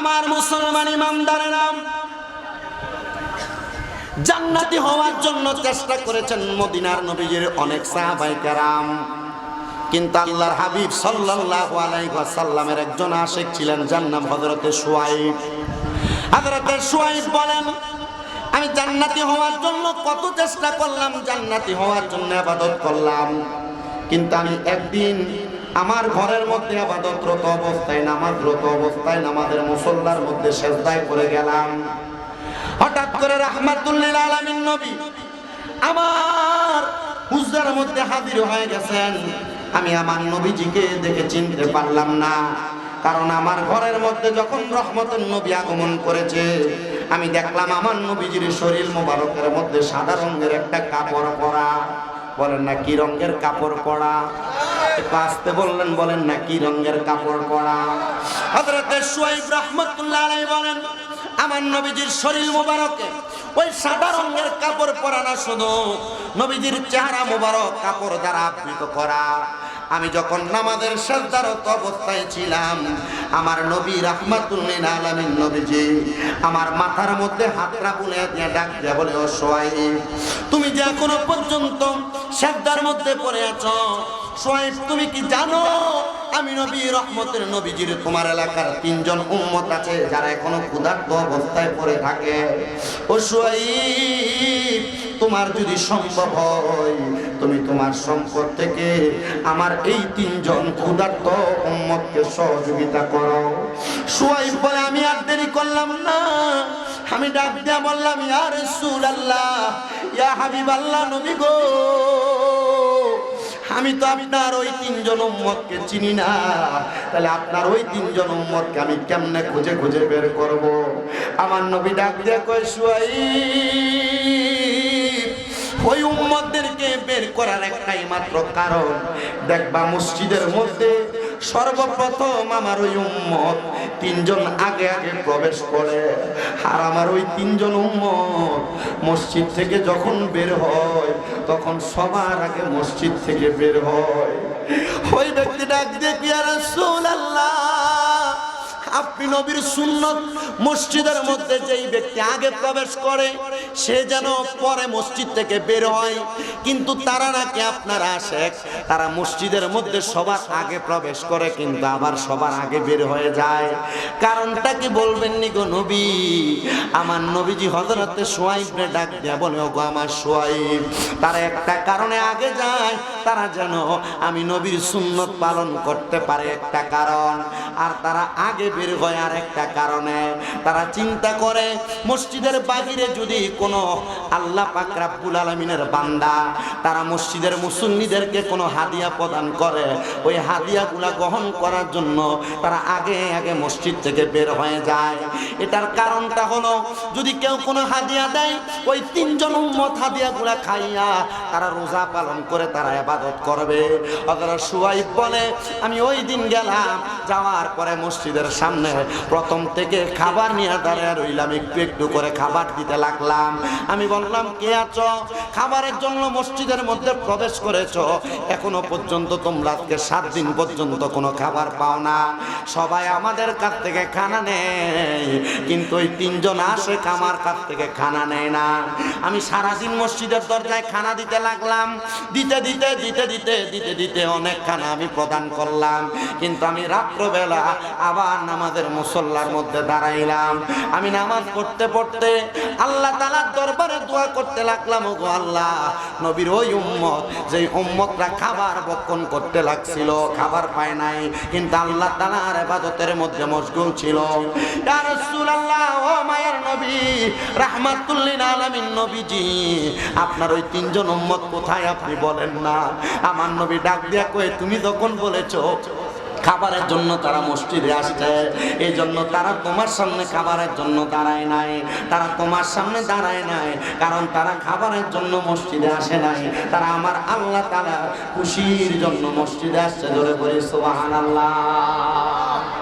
আমার মুসলমান ইমামদারেরা জান্নাতি হওয়ার জন্য চেষ্টা করেছেন মদিনার নবীজির অনেক সাহাবায়ে কেরাম, কিন্তু আল্লাহর হাবিব সাল্লাল্লাহু আলাইহি ওয়াসাল্লামের একজন আশিক ছিলেন, যার নাম হযরতে শুআয়ব। হযরতে শুআয়ব বলেন, আমি জান্নাতি হওয়ার জন্য কত চেষ্টা করলাম, জান্নাতি হওয়ার জন্য ইবাদত করলাম, কিন্তু আমি একদিন আমার ঘরের মধ্যে ইবাদতরত অবস্থায়, নামাজরত অবস্থায়, নামাজের মুসল্লার মধ্যে সিজদায় পড়ে গেলাম। হঠাৎ করে রাহমাতুল লিল আলামিন নবী আমার হুজরার মধ্যে হাজির হয়ে গেছেন। আমি আমার নবীজিকে দেখে চিনতে পারলাম না, কারণ আমার ঘরের মধ্যে যখন রহমতের নবী আগমন করেছে, আমি দেখলাম আমার নবীজির শরীর মোবারকের মধ্যে সাদা রঙের একটা কাপড় পরা। বলেন না কি রঙের কাপড় পরা? একটু আসতে বললেন, বলেন না কি রঙের কাপড় পরা? হযরতে শুআয়ব রাহমাতুল্লাহ আলাইহি বলেন, আমার নবীজির শরীর মোবারকে ওই সাদা রঙের কাপড় পরা না, শুধু নবীজির চেহারা মোবারক কাপড় দ্বারা আবৃত করা। আমি যখন নামাজের সিজদারত অবস্থায় ছিলাম, আমার নবী রাহমাতুল লিল আলামিন নবীজি আমার মাথার মধ্যে হাতটা বুলিয়ে দিয়ে ডাক দিয়ে বলে, ও শুআয়ব, তুমি যে এখনো পর্যন্ত সিজদার মধ্যে পড়ে আছো, শুআয়ব তুমি কি জানো আমি নবী রহমতের নবীজির তোমার এলাকার 3 জন উম্মত আছে যারা এখনো ক্ষুধার্ত অবস্থায় পড়ে থাকে। ও শুআয়ব, তোমার যদি সম্ভব হয় তুমি তোমার সম্পদ থেকে আমার এই 3 জন ক্ষুধার্ত উম্মতকে সহযোগিতা করো। শুআয়ব বলে, আমি আর দেরি করলাম না, আমি ডাক দিয়া বললাম, ইয়া রাসূলুল্লাহ, ইয়া হাবিবাল্লাহ, নবী গো, আমি তো আপনার ওই 3 জন উম্মতকে চিনি না, তাহলে আপনার ওই 3 জন উম্মতকে আমি কেমনে খুঁজে খুঁজে বের করব? আমার নবী ডাক দিয়ে কয়, শুআয়ব, ওই উম্মতদেরকে বের করার একটাই মাত্র কারণ, দেখবা মসজিদের মধ্যে সর্বপ্রথম আমার ওই উম্মত 3 জন আগে আগে প্রবেশ করে, আর আমার ওই 3 জন উম্মত মসজিদ থেকে যখন বের হয় তখন সবার আগে মসজিদ থেকে বের হয়। ওই ব্যক্তি ডাক দিয়ে, ইয়া রাসূলুল্লাহ, আপনি নবীর সুন্নত মসজিদের মধ্যে যেই ব্যক্তি আগে প্রবেশ করে সে যেন পরে মসজিদ থেকে বের হয়, কিন্তু তারা নাকি আপনারা আশেক, তারা মসজিদের মধ্যে সবার আগে প্রবেশ করে কিন্তু আবার সবার আগে বের হয়ে যায়। কারণটা কি বলবেন নি গো নবী? আমার নবীজি হযরতে শুআয়বকে ডাক দিয়া বলে, ওগো আমার শুআয়ব, তারা একটা কারণে আগে যায়, তারা যেন আমি নবীর সুন্নত পালন করতে পারে একটা কারণ, আর তারা আগে বের হয় আর একটা কারণে। তারা চিন্তা করে মসজিদের বাহিরে যদি কোনো আল্লাহ পাক রব্বুল আলামিনের বান্দা তারা মসজিদের মুসল্লিদেরকে কোনো হাদিয়া প্রদান করে, ওই হাদিয়াগুলা গ্রহণ করার জন্য তারা আগে আগে মসজিদ থেকে বের হয়ে যায়। এটার কারণটা হলো, যদি কেউ কোনো হাদিয়া দেয়, ওই 3 জন উম্মত হাদিয়াগুলা খাইয়া তারা রোজা পালন করে তারা ইবাদত করবে। হযরত শুআয়ব বলে, আমি ওই দিন গেলাম, যাওয়ার পরে মসজিদের সামনে প্রথম থেকে খাবার নিয়ে দাঁড়িয়ে রইলাম, একটু একটু করে খাবার দিতে লাগলাম। আমি বললাম, কে আছো? খাবারের জন্য মসজিদের মধ্যে প্রবেশ করেছো, এখনো পর্যন্ত তোমরা আজকে 7 দিন পর্যন্ত কোনো খাবার পাও না, সবাই আমাদের কাছ থেকে খানা নেয়, কিন্তু ওই 3 জন আসে আমার কাছ থেকে খানা নেয় না। আমি সারাদিন মসজিদের দরজায় খানা দিতে লাগলাম, দিতে দিতে দিতে দিতে দিতে দিতে অনেক খানা আমি প্রদান করলাম, কিন্তু আমি রাত্রবেলা আবার নামাজের মুসল্লার মধ্যে দাঁড়াইলাম। আমি নামাজ পড়তে পড়তে আল্লাহ তাআলার দরবারে দোয়া করতে লাগলাম, ওগো আল্লাহ, নবীর ওই উম্মত, যেই উম্মতরা খাবার ভক্ষণ করতে লাগছিল, খাবার পায় নাই, কিন্তু আল্লাহ তাআলার ইবাদতের মধ্যে মশগুল ছিল। ইয়া রাসূলুল্লাহ, ও মায়ের নবী রাহমাতুল লিল আলামিন নবীজি, আপনার ওই 3 জন উম্মত কোথায় আপনি বলেন না? আমার নবী ডাক দিয়া কয়, তুমি যখন বলেছো খাবারের জন্য তারা মসজিদে আসছে, এই জন্য তারা তোমার সামনে খাবারের জন্য দাঁড়ায় নাই, তারা তোমার সামনে দাঁড়ায় নাই, কারণ তারা খাবারের জন্য মসজিদে আসে নাই, তারা আমার আল্লাহ তাআলা খুশির জন্য মসজিদে আসছে। জোরে বলি সুবহানাল্লাহ।